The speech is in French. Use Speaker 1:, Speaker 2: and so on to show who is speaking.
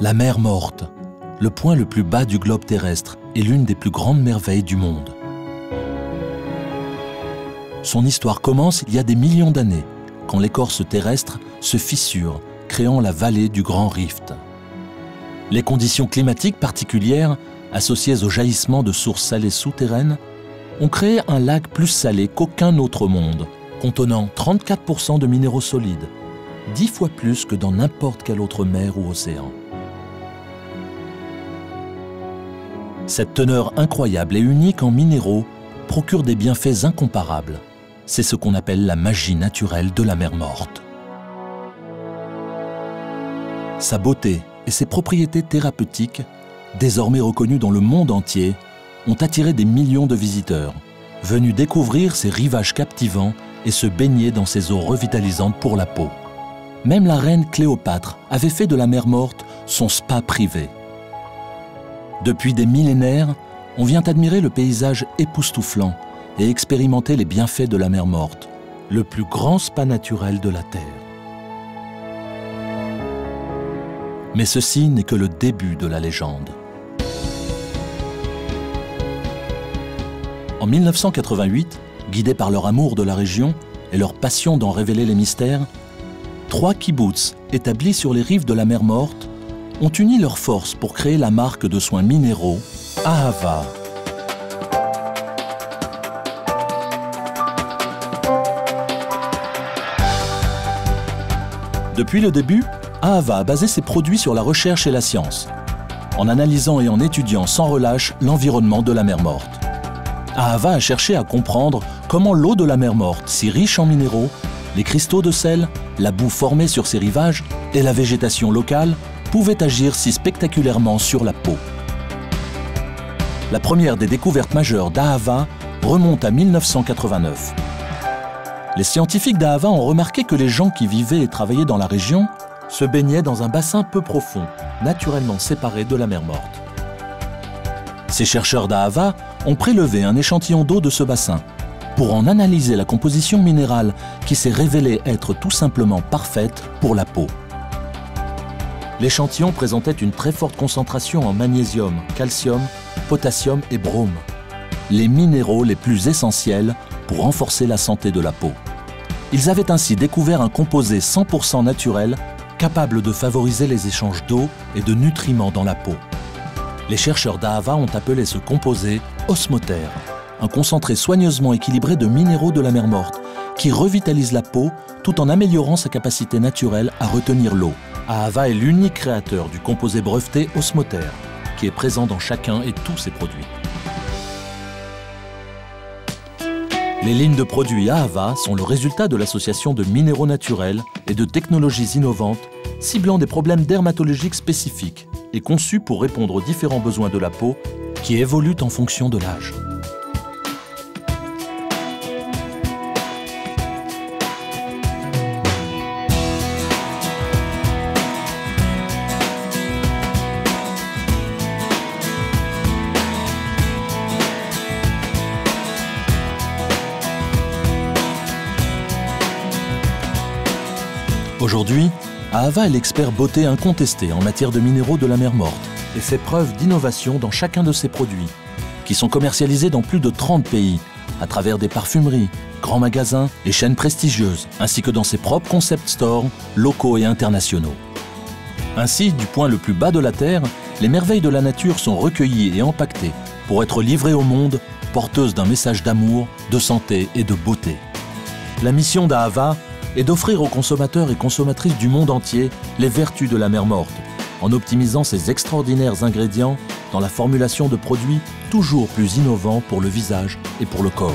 Speaker 1: La mer Morte, le point le plus bas du globe terrestre, est l'une des plus grandes merveilles du monde. Son histoire commence il y a des millions d'années, quand l'écorce terrestre se fissure, créant la vallée du Grand Rift. Les conditions climatiques particulières, associées au jaillissement de sources salées souterraines, ont créé un lac plus salé qu'aucun autre au monde, contenant 34% de minéraux solides, 10 fois plus que dans n'importe quelle autre mer ou océan. Cette teneur incroyable et unique en minéraux procure des bienfaits incomparables. C'est ce qu'on appelle la magie naturelle de la mer Morte. Sa beauté et ses propriétés thérapeutiques, désormais reconnues dans le monde entier, ont attiré des millions de visiteurs, venus découvrir ses rivages captivants et se baigner dans ses eaux revitalisantes pour la peau. Même la reine Cléopâtre avait fait de la mer Morte son spa privé. Depuis des millénaires, on vient admirer le paysage époustouflant et expérimenter les bienfaits de la mer Morte, le plus grand spa naturel de la Terre. Mais ceci n'est que le début de la légende. En 1988, guidés par leur amour de la région et leur passion d'en révéler les mystères, 3 kibboutz établis sur les rives de la mer Morte ont uni leurs forces pour créer la marque de soins minéraux Ahava. Depuis le début, Ahava a basé ses produits sur la recherche et la science, en analysant et en étudiant sans relâche l'environnement de la mer Morte. Ahava a cherché à comprendre comment l'eau de la mer Morte, si riche en minéraux, les cristaux de sel, la boue formée sur ses rivages et la végétation locale pouvaient agir si spectaculairement sur la peau. La première des découvertes majeures d'Ahava remonte à 1989. Les scientifiques d'Ahava ont remarqué que les gens qui vivaient et travaillaient dans la région se baignaient dans un bassin peu profond, naturellement séparé de la mer Morte. Ces chercheurs d'Ahava ont prélevé un échantillon d'eau de ce bassin pour en analyser la composition minérale qui s'est révélée être tout simplement parfaite pour la peau. L'échantillon présentait une très forte concentration en magnésium, calcium, potassium et brome, les minéraux les plus essentiels pour renforcer la santé de la peau. Ils avaient ainsi découvert un composé 100% naturel capable de favoriser les échanges d'eau et de nutriments dans la peau. Les chercheurs d'Ahava ont appelé ce composé osmotère, un concentré soigneusement équilibré de minéraux de la mer Morte qui revitalise la peau tout en améliorant sa capacité naturelle à retenir l'eau. Ahava est l'unique créateur du composé breveté osmotère, qui est présent dans chacun et tous ses produits. Les lignes de produits Ahava sont le résultat de l'association de minéraux naturels et de technologies innovantes ciblant des problèmes dermatologiques spécifiques et conçus pour répondre aux différents besoins de la peau qui évoluent en fonction de l'âge. Aujourd'hui, Ahava est l'expert beauté incontesté en matière de minéraux de la mer Morte et fait preuve d'innovation dans chacun de ses produits, qui sont commercialisés dans plus de 30 pays, à travers des parfumeries, grands magasins et chaînes prestigieuses, ainsi que dans ses propres concept stores, locaux et internationaux. Ainsi, du point le plus bas de la Terre, les merveilles de la nature sont recueillies et empaquetées pour être livrées au monde, porteuses d'un message d'amour, de santé et de beauté. La mission d'Ahava est d'offrir aux consommateurs et consommatrices du monde entier les vertus de la mer Morte, en optimisant ses extraordinaires ingrédients dans la formulation de produits toujours plus innovants pour le visage et pour le corps.